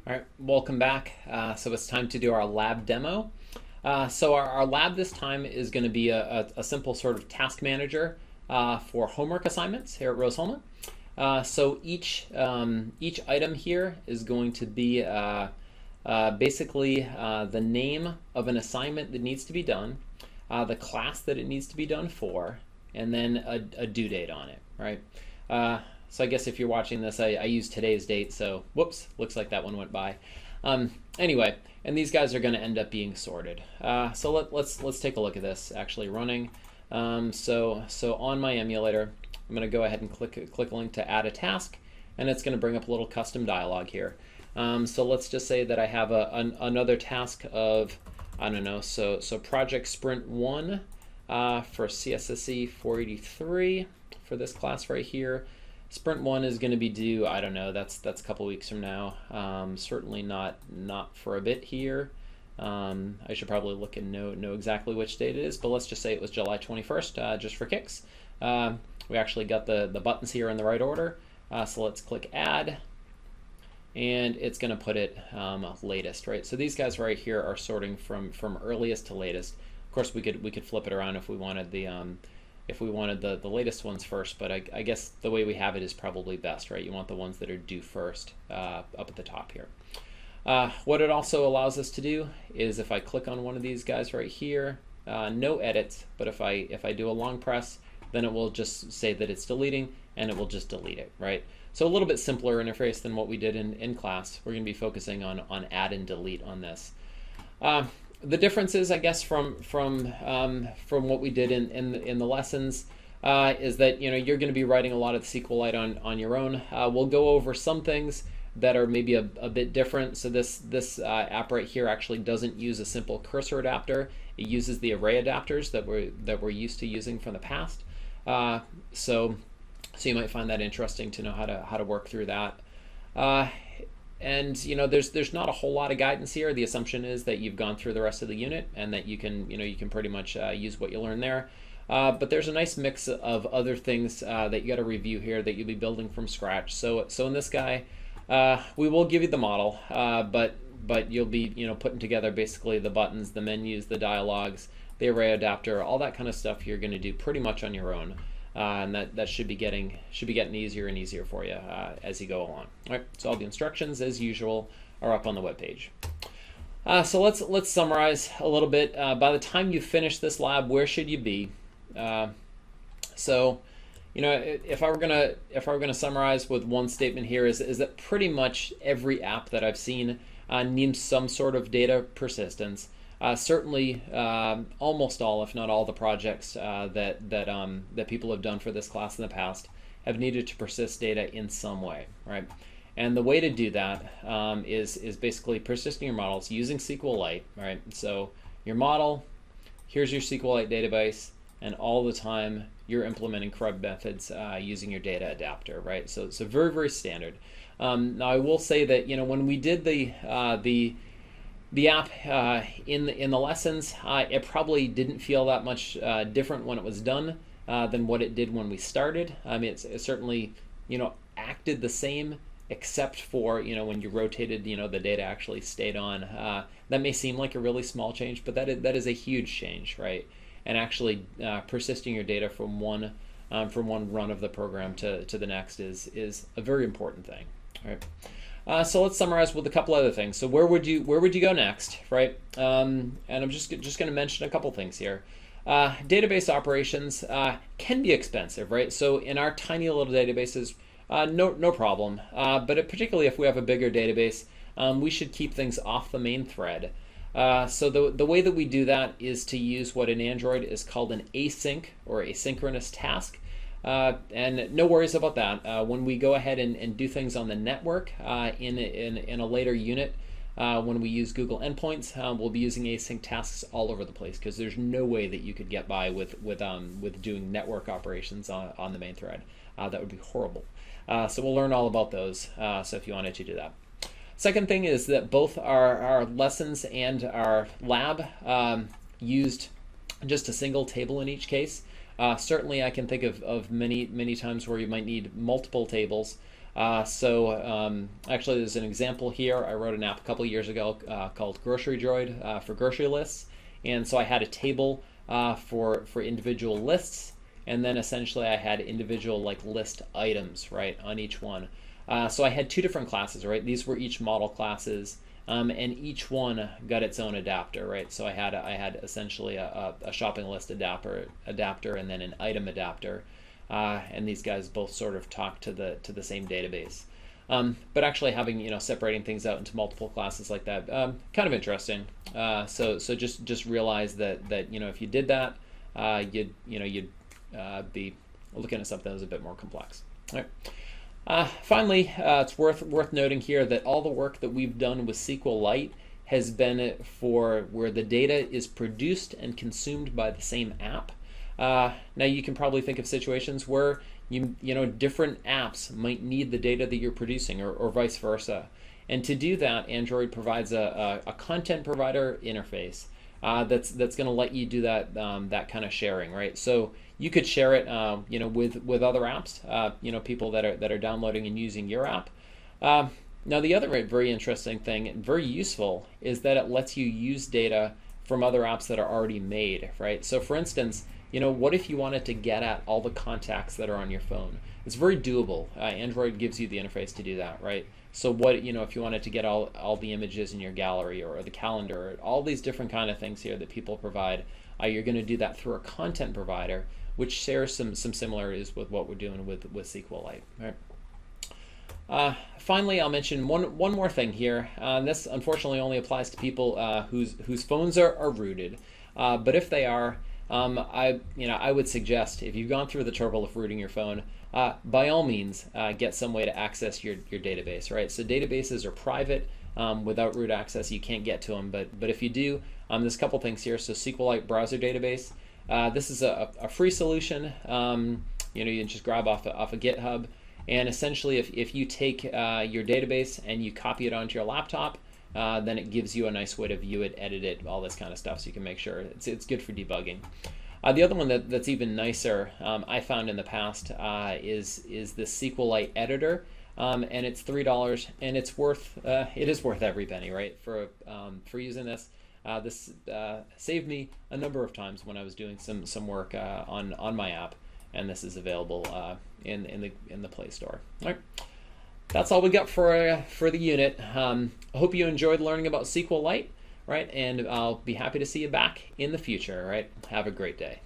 All right, welcome back. So it's time to do our lab demo. So our lab this time is going to be a simple sort of task manager for homework assignments here at Rose-Hulman. So each item here is going to be basically the name of an assignment that needs to be done, the class that it needs to be done for, and then a due date on it, right? So I guess if you're watching this, I use today's date, so whoops, looks like that one went by. Anyway, and these guys are going to end up being sorted. So let's take a look at this actually running. So on my emulator, I'm going to go ahead and click a link to add a task, and it's going to bring up a little custom dialog here. So let's just say that I have another task of, I don't know, so project sprint 1 for CSSE 483 for this class right here. Sprint 1 is going to be due, I don't know, that's a couple weeks from now. Certainly not for a bit here. I should probably look and know exactly which date it is, but let's just say it was July 21st, just for kicks. We actually got the buttons here in the right order. So let's click add, and it's going to put it latest, right? So these guys right here are sorting from earliest to latest. Of course, we could flip it around if we wanted the latest ones first, but I guess the way we have it is probably best, right? You want the ones that are due first up at the top here. What it also allows us to do is if I click on one of these guys right here, no edits, but if I do a long press, then it will just say that it's deleting, and it will just delete it, right? So a little bit simpler interface than what we did in class. We're going to be focusing on add and delete on this. The differences, I guess, from what we did in the lessons is that you're going to be writing a lot of the SQLite on your own. We'll go over some things that are maybe a bit different. So this app right here actually doesn't use a simple cursor adapter. It uses the array adapters that we're used to using from the past. So you might find that interesting to know how to work through that. And there's not a whole lot of guidance here. The assumption is that you've gone through the rest of the unit and that you can pretty much use what you learn there. But there's a nice mix of other things that you got to review here that you'll be building from scratch. So in this guy, we will give you the model, but you'll be putting together basically the buttons, the menus, the dialogues, the array adapter, all that kind of stuff you're going to do pretty much on your own. And that should be getting easier and easier for you as you go along. All right, so all the instructions, as usual, are up on the web page. So let's summarize a little bit. By the time you finish this lab, where should you be? So, if I were gonna summarize with one statement here, is that pretty much every app that I've seen needs some sort of data persistence. Certainly, almost all, if not all, the projects that people have done for this class in the past have needed to persist data in some way, right? And the way to do that is basically persisting your models using SQLite, right? So your model, here's your SQLite database, and all the time you're implementing CRUD methods using your data adapter, right? So it's very, very standard. Now I will say that when we did the app in the lessons, it probably didn't feel that much different when it was done than what it did when we started. I mean, it certainly acted the same, except for when you rotated, the data actually stayed on. That may seem like a really small change, but that is a huge change, right? And actually persisting your data from one run of the program to the next is a very important thing, right? So let's summarize with a couple other things. So where would you go next, right? And I'm just going to mention a couple things here. Database operations can be expensive, right? So in our tiny little databases, no problem. But particularly if we have a bigger database, we should keep things off the main thread. So the way that we do that is to use what in Android is called an async or asynchronous task. And no worries about that. When we go ahead and do things on the network in a later unit, when we use Google endpoints, we'll be using async tasks all over the place because there's no way that you could get by with doing network operations on the main thread. That would be horrible. So we'll learn all about those. So if you wanted to do that. Second thing is that both our lessons and our lab used just a single table in each case. Certainly, I can think of many times where you might need multiple tables. Actually, there's an example here. I wrote an app a couple years ago called Grocery Droid for grocery lists, and so I had a table for individual lists, and then essentially I had individual like list items right on each one. So I had two different classes, right? These were each model classes, and each one got its own adapter, right? So I had essentially a shopping list adapter, and then an item adapter, and these guys both sort of talk to the same database. But actually having separating things out into multiple classes like that, kind of interesting. So just realize that if you did that, you'd be looking at something that was a bit more complex. All right. Finally, it's worth noting here that all the work that we've done with SQLite has been for where the data is produced and consumed by the same app. Now you can probably think of situations where different apps might need the data that you're producing, or vice versa. And to do that, Android provides a content provider interface that's going to let you do that kind of sharing, right? So you could share it, with other apps, people that are downloading and using your app. Now the other very interesting thing and very useful is that it lets you use data from other apps that are already made, right? So for instance, what if you wanted to get at all the contacts that are on your phone? It's very doable. Android gives you the interface to do that, right? So what, if you wanted to get all the images in your gallery or the calendar, all these different kind of things here that people provide, you're going to do that through a content provider, which shares some similarities with what we're doing with SQLite. Right? Finally, I'll mention one more thing here. This unfortunately only applies to people whose phones are rooted, but if they are, I would suggest, if you've gone through the trouble of rooting your phone, by all means, get some way to access your database, right? So databases are private. Without root access, you can't get to them. But if you do, there's a couple things here. So SQLite browser database. This is a free solution. You can just grab off of GitHub. And essentially, if you take your database and you copy it onto your laptop, then it gives you a nice way to view it, edit it, all this kind of stuff, so you can make sure it's good for debugging. The other one that's even nicer, I found in the past, is the SQLite editor, and it's $3, and it is worth every penny, right? For using this. This saved me a number of times when I was doing some work on my app, and this is available in the Play Store. All right. That's all we got for the unit. I hope you enjoyed learning about SQLite, right? And I'll be happy to see you back in the future, right? Have a great day.